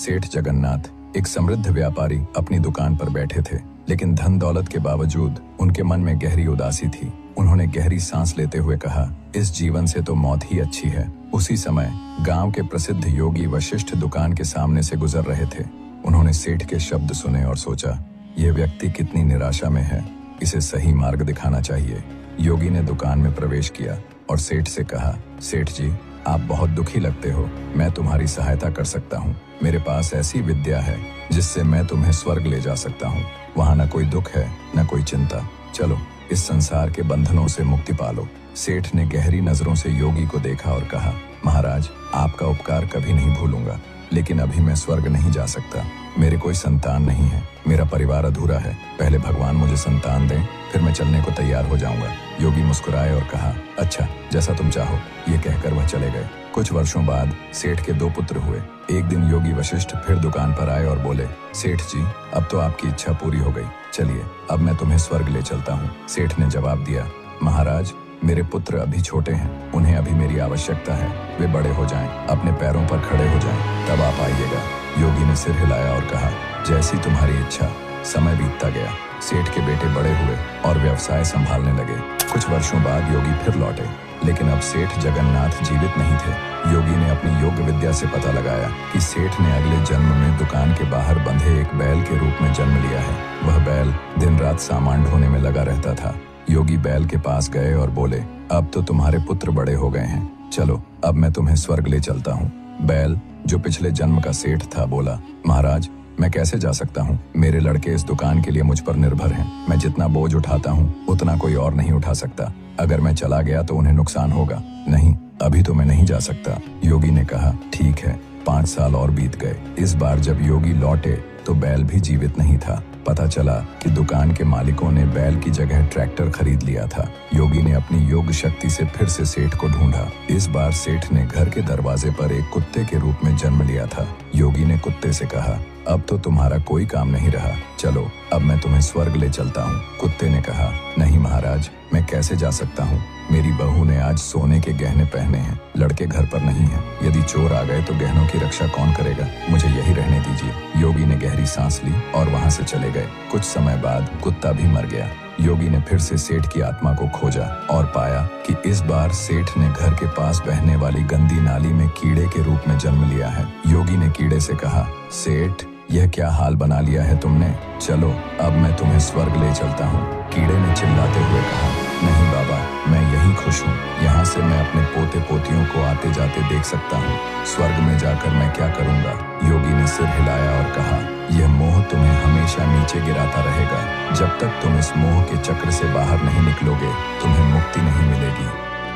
सेठ जगन्नाथ एक समृद्ध व्यापारी अपनी दुकान पर बैठे थे, लेकिन धन दौलत के बावजूद उनके मन में गहरी उदासी थी। उन्होंने गहरी सांस लेते हुए कहा, इस जीवन से तो मौत ही अच्छी है। उसी समय गांव के प्रसिद्ध योगी वशिष्ठ दुकान के सामने से गुजर रहे थे। उन्होंने सेठ के शब्द सुने और सोचा, यह व्यक्ति कितनी निराशा में है, इसे सही मार्ग दिखाना चाहिए। योगी ने दुकान में प्रवेश किया और सेठ से कहा, सेठ जी, आप बहुत दुखी लगते हो, मैं तुम्हारी सहायता कर सकता हूँ। मेरे पास ऐसी विद्या है जिससे मैं तुम्हें स्वर्ग ले जा सकता हूँ। वहाँ न कोई दुख है, न कोई चिंता। चलो इस संसार के बंधनों से मुक्ति पालो। सेठ ने गहरी नजरों से योगी को देखा और कहा, महाराज, आपका उपकार कभी नहीं भूलूंगा, लेकिन अभी मैं स्वर्ग नहीं जा सकता। मेरे कोई संतान नहीं है, मेरा परिवार अधूरा है। पहले भगवान मुझे संतान दें, फिर मैं चलने को तैयार हो जाऊंगा। योगी मुस्कुराए और कहा, अच्छा, जैसा तुम चाहो। ये कहकर वह चले गए। कुछ वर्षों बाद सेठ के 2 पुत्र हुए। एक दिन योगी वशिष्ठ फिर दुकान पर आए और बोले, सेठ जी, अब तो आपकी इच्छा पूरी हो गई, चलिए अब मैं तुम्हें स्वर्ग ले चलता हूँ। सेठ ने जवाब दिया, महाराज, मेरे पुत्र अभी छोटे हैं, उन्हें अभी मेरी आवश्यकता है। वे बड़े हो जाएं, अपने पैरों पर खड़े हो जाएं, तब आप आइएगा। योगी ने सिर हिलाया और कहा, जैसी तुम्हारी इच्छा। समय बीतता गया। सेठ के बेटे बड़े हुए और व्यवसाय संभालने लगे। कुछ वर्षों बाद योगी फिर लौटे, लेकिन अब सेठ जगन्नाथ जीवित नहीं थे। योगी ने अपनी योग विद्या से पता लगाया कि सेठ ने अगले जन्म में दुकान के बाहर बंधे एक बैल के रूप में जन्म लिया है। वह बैल दिन रात सामान ढोने में लगा रहता था। योगी बैल के पास गए और बोले, अब तो तुम्हारे पुत्र बड़े हो गए हैं, चलो अब मैं तुम्हें स्वर्ग ले चलता हूँ। बैल, जो पिछले जन्म का सेठ था, बोला, महाराज, मैं कैसे जा सकता हूँ? मेरे लड़के इस दुकान के लिए मुझ पर निर्भर हैं। मैं जितना बोझ उठाता हूँ उतना कोई और नहीं उठा सकता। अगर मैं चला गया तो उन्हें नुकसान होगा। नहीं, अभी तो मैं नहीं जा सकता। योगी ने कहा, ठीक है। 5 साल और बीत गए। इस बार जब योगी लौटे तो बैल भी जीवित नहीं था। पता चला कि दुकान के मालिकों ने बैल की जगह ट्रैक्टर खरीद लिया था। योगी ने अपनी योग शक्ति से फिर से सेठ को ढूंढा। इस बार सेठ ने घर के दरवाजे पर एक कुत्ते के रूप में जन्म लिया था। योगी ने कुत्ते से कहा, अब तो तुम्हारा कोई काम नहीं रहा, चलो अब मैं तुम्हें स्वर्ग ले चलता हूँ। कुत्ते ने कहा, नहीं महाराज, मैं कैसे जा सकता हूँ? मेरी बहू ने आज सोने के गहने पहने हैं, लड़के घर पर नहीं हैं। यदि चोर आ गए तो गहनों की रक्षा कौन करेगा? मुझे यही रहने दीजिए। योगी ने गहरी सांस ली और वहाँ से चले गए। कुछ समय बाद कुत्ता भी मर गया। योगी ने फिर से सेठ की आत्मा को खोजा और पाया कि इस बार सेठ ने घर के पास बहने वाली गंदी नाली में कीड़े के रूप में जन्म लिया है। योगी ने कीड़े से कहा, सेठ, यह क्या हाल बना लिया है तुमने? चलो अब मैं तुम्हें स्वर्ग ले चलता हूँ। कीड़े ने चिल्लाते हुए कहा, नहीं बाबा, मैं यहीं खुश हूँ। यहाँ से मैं अपने पोते पोतियों को आते जाते देख सकता हूँ। स्वर्ग में जाकर मैं क्या करूँगा? योगी ने सिर हिलाया और कहा, यह मोह तुम्हें हमेशा नीचे गिराता रहेगा। जब तक तुम इस मोह के चक्र से बाहर नहीं निकलोगे, तुम्हें मुक्ति नहीं